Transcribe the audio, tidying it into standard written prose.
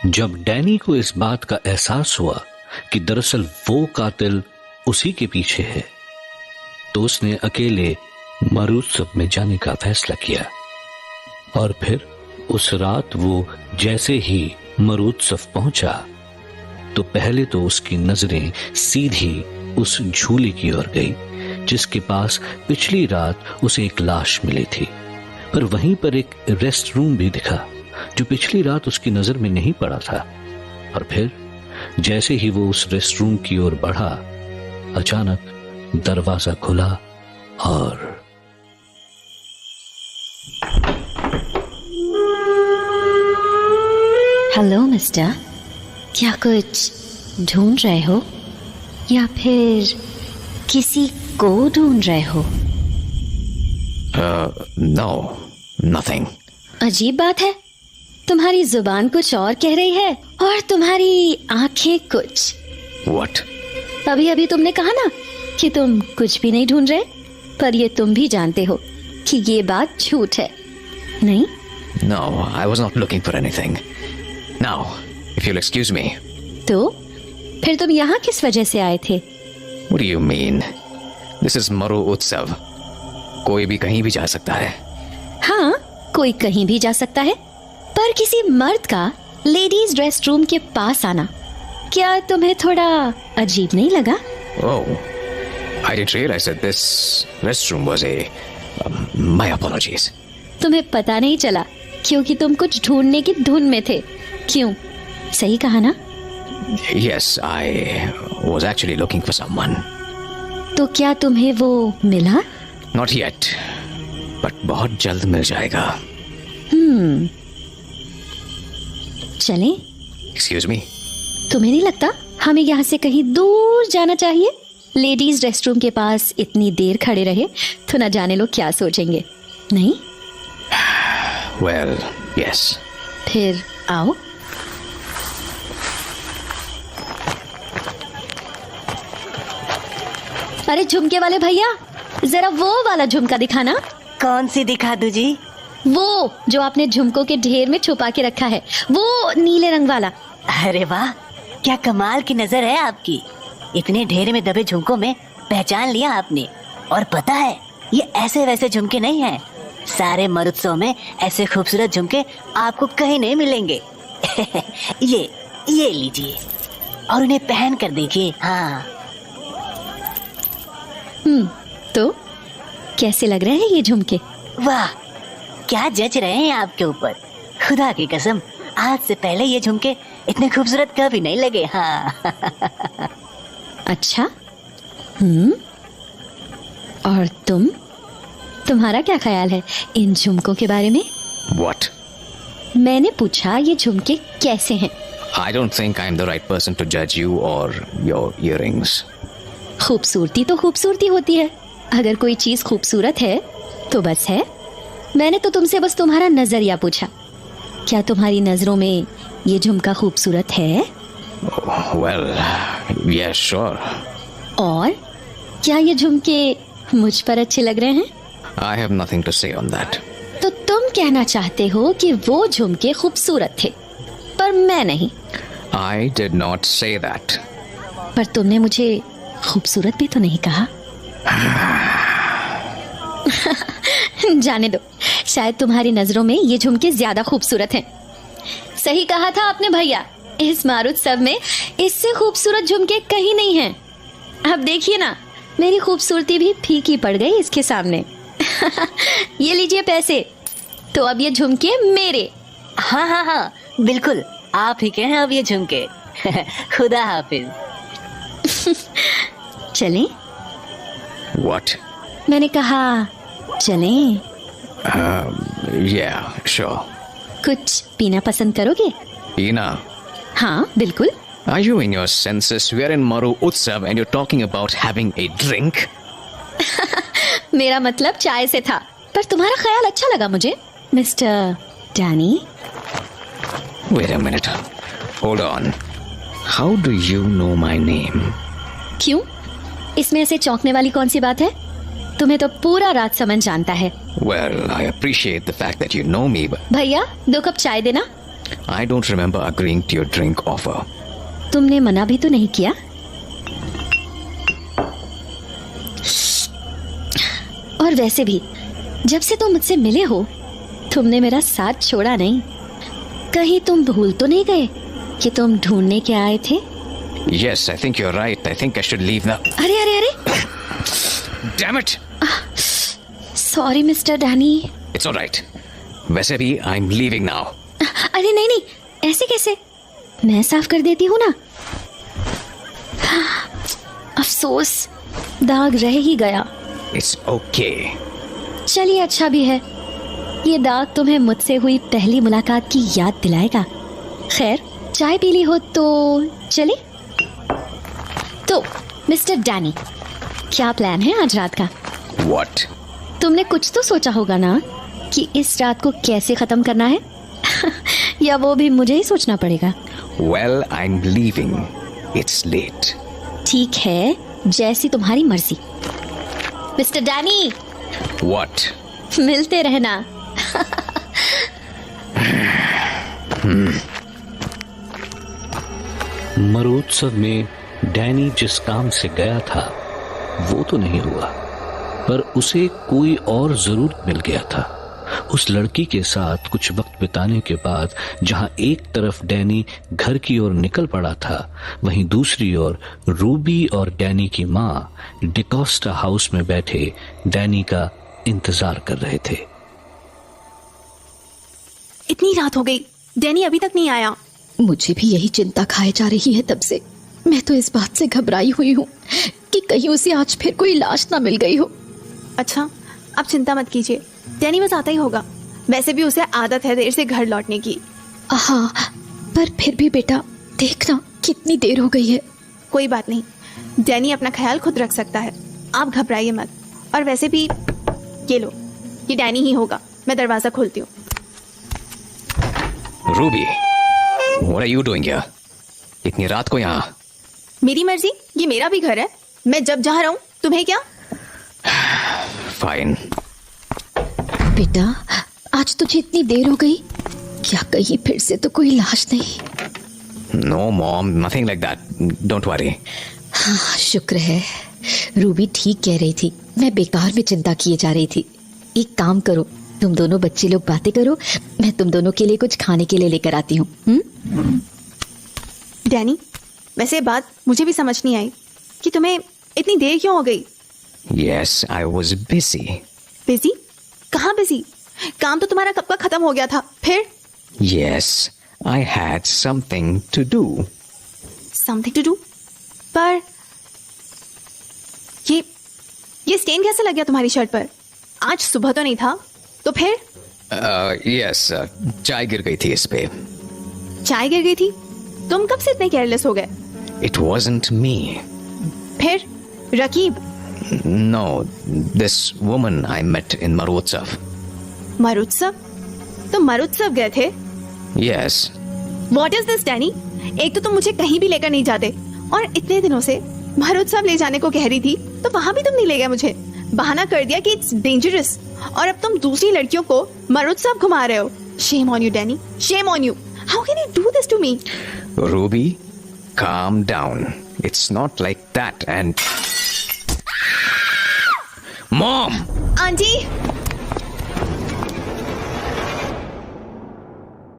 जब डैनी को इस बात का एहसास हुआ कि दरअसल वो कातिल उसी के पीछे है, तो उसने अकेले मरुत्सव में जाने का फैसला किया। और फिर उस रात वो जैसे ही मरुत्सव पहुंचा तो पहले तो उसकी नजरें सीधी उस झूले की ओर गई जिसके पास पिछली रात उसे एक लाश मिली थी। पर वहीं पर एक रेस्ट रूम भी दिखा जो पिछली रात उसकी नजर में नहीं पड़ा था। और फिर जैसे ही वो उस रेस्ट रूम की ओर बढ़ा, अचानक दरवाजा खुला और हेलो मिस्टर, क्या कुछ ढूंढ रहे हो या फिर किसी को ढूंढ रहे हो? No, nothing. अजीब बात है, तुम्हारी जुबान कुछ और कह रही है और तुम्हारी आंखें कुछ। What? अभी अभी तुमने कहा ना कि तुम कुछ भी नहीं ढूंढ रहे, पर ये तुम भी जानते हो कि ये बात झूठ है, नहीं? No, I was not looking for anything. Now, if you'll excuse me. तो फिर तुम यहाँ किस वजह से आए थे? What do you mean? This is Maru Utsav. कोई भी कहीं भी जा सकता है। हाँ, कोई कहीं भी जा सकता है, पर किसी मर्द का लेडीज रेस्ट रूम के पास आना क्या तुम्हें थोड़ा अजीब नहीं लगा? Oh, I didn't realize that this restroom was a. My apologies. तुम्हें पता नहीं चला क्योंकि तुम कुछ ढूंढने की धुन में थे। क्यों? सही कहा ना? Yes, I was actually looking for someone. तो क्या तुम्हें वो मिला? Not yet, but बहुत जल्द मिल जाएगा। चलें? Excuse me. तुम्हें नहीं लगता हमें यहाँ से कहीं दूर जाना चाहिए? लेडीज रेस्टरूम के पास इतनी देर खड़े रहे तो न जाने लोग क्या सोचेंगे, नहीं? Well, yes. फिर आओ। अरे झुमके वाले भैया, जरा वो वाला झुमका दिखाना। कौन सी दिखा दूं जी? वो जो आपने झुमकों के ढेर में छुपा के रखा है, वो नीले रंग वाला। अरे वाह, क्या कमाल की नजर है आपकी। इतने ढेर में दबे झुमकों में पहचान लिया आपने। और पता है, ये ऐसे वैसे झुमके नहीं हैं। सारे मरुत्सव में ऐसे खूबसूरत झुमके आपको कहीं नहीं मिलेंगे। ये लीजिए और उन्हें पहन कर देखिए। हाँ। तो कैसे लग रहे हैं ये झुमके? वाह, क्या जच रहे हैं आपके ऊपर। खुदा की कसम, आज से पहले ये झुमके इतने खूबसूरत कभी नहीं लगे। हाँ। अच्छा। और तुम्हारा क्या ख्याल है इन झुमकों के बारे में? What? मैंने पूछा ये झुमके कैसे हैं? I don't think I'm the right person to judge you or your earrings. खूबसूरती तो खूबसूरती होती है। अगर कोई चीज खूबसूरत है तो बस है। मैंने तो तुमसे बस तुम्हारा नजरिया पूछा। क्या तुम्हारी नजरों में ये झुमका खूबसूरत है? Well, yeah, sure. और क्या ये झुमके मुझ पर अच्छे लग रहे हैं? I have nothing to say on that. तो तुम कहना चाहते हो कि वो झुमके खूबसूरत थे पर मैं नहीं? I did not say that. पर तुमने मुझे खूबसूरत भी तो नहीं कहा। जाने दो, शायद तुम्हारी नजरों में ये झुमके ज्यादा खूबसूरत हैं। सही कहा था आपने भैया, इस मारुत्सव में इससे खूबसूरत झुमके कहीं नहीं हैं। अब देखिए ना, मेरी खूबसूरती भी फीकी पड़ गई इसके सामने। ये लीजिए पैसे, तो अब ये झुमके मेरे। हाँ हाँ हाँ, बिल्कुल आप ही के हैं अब ये झुमके। खुदा हाफिज। चलें? What? मैंने कहा चलें। Yeah, sure. कुछ पीना पसंद करोगे? Ina, हाँ बिल्कुल। are you in your senses? We are in Maru Utsav and you're talking about having a drink? मेरा मतलब चाय से था, पर तुम्हारा ख्याल अच्छा लगा मुझे, mister Danny. Wait a minute. Hold on. How do you know my name? क्यों? इसमें ऐसे चौंकने वाली कौन सी बात है? तुम्हें तो पूरा रात समझ जानता है। Well, I appreciate the fact that you know me, but भैया 2 कप चाय देना। I don't remember agreeing to your drink offer. तुमने मना भी तो नहीं किया। और वैसे भी जब से तुम मुझसे मिले हो तुमने मेरा साथ छोड़ा नहीं। कहीं तुम भूल तो नहीं गए कि तुम ढूंढने के आए थे? Yes, I think you're right. I think I should leave now. अरे अरे अरे, Damn it! Sorry mister Danny. It's all right. वैसे भी I'm leaving now. अरे नहीं नहीं, ऐसे कैसे? मैं साफ कर देती हूँ ना। अफसोस, दाग रह ही गया। It's okay. चलिए अच्छा भी है, ये दाग तुम्हें मुझसे हुई पहली मुलाकात की याद दिलाएगा। खैर, चाय पी ली हो तो चले। तो मिस्टर डैनी, क्या प्लान है आज रात का? What? तुमने कुछ तो सोचा होगा ना कि इस रात को कैसे खत्म करना है? या वो भी मुझे ही सोचना पड़ेगा? Well, I'm leaving. It's late. ठीक है, जैसी तुम्हारी मर्जी। Mister Danny, What? मिलते रहना। मरोत्सव में डैनी जिस काम से गया था वो तो नहीं हुआ, पर उसे कोई और जरूर मिल गया था। उस लड़की के साथ कुछ वक्त बिताने के बाद जहां एक तरफ डैनी घर की ओर निकल पड़ा था, वहीं दूसरी ओर रूबी और डैनी की मां डिकोस्टा हाउस में बैठे डैनी का इंतजार कर रहे थे। इतनी रात हो गई, डैनी अभी तक नहीं आया। मुझे भी यही चिंता खाए जा रही है तब से। मैं तो इस बात से घबराई हुई हूँ कि कहीं उसे आज फिर कोई लाश ना मिल गई हो। अच्छा, आप चिंता मत कीजिए, डैनी बस आता ही होगा। वैसे भी उसे आदत है देर से घर लौटने की। हाँ, पर फिर भी बेटा देखना कितनी देर हो गई है। कोई बात नहीं, डैनी अपना ख्याल खुद रख सकता है, आप घबराइए मत। और वैसे भी ये लो, ये डैनी ही होगा। मैं दरवाजा खोलती हूँ। Ruby, what are you doing here? इतनी रात को यहाँ? मेरी मर्जी, ये मेरा भी घर है। मैं जब जहाँ रहूँ, तुम्हें क्या? Fine. बेटा आज तुझे इतनी देर हो गई, क्या कहीं फिर से तो कोई लाश नहीं? No, Mom, nothing like that. Don't worry. हाँ, शुक्र है। रूबी ठीक कह रही थी, मैं बेकार में चिंता किए जा रही थी। एक काम करो, तुम दोनों बच्चे लोग बातें करो, मैं तुम दोनों के लिए कुछ खाने के लिए लेकर आती हूँ। डैनी, वैसे बात मुझे भी समझ नहीं आई कि तुम्हें इतनी देर क्यों हो गई। Yes, I was busy. Busy? कहाँ बिजी? काम तो तुम्हारा कब का खत्म हो गया था। फिर? Yes, I had something to do. Something to do? पर ये स्टेन कैसे लग गया तुम्हारी शर्ट पर? आज सुबह तो नहीं था, तो फिर? Yes, चाय गिर गई थी इस पे। चाय गिर गई थी? तुम कब से इतने केयरलेस हो गए? It wasn't me. फिर? Raqib? No, this woman I met in Marutsav. मरुत्सव? तुम मरुत्सव गए थे? Yes. What is this, Danny? एक तो तुम मुझे कहीं भी लेकर नहीं जाते, और इतने दिनों से मरुत्सव ले जाने को कह रही थी, तो वहां भी तुम नहीं ले गए मुझे। बहाना कर दिया कि इट्स डेंजरस, और अब तुम दूसरी लड़कियों को मरुत्सव घुमा रहे हो। Shame on you, Danny. Shame on you. How can you do this to me? Ruby, calm down. It's not like that and... Mom! Aunty,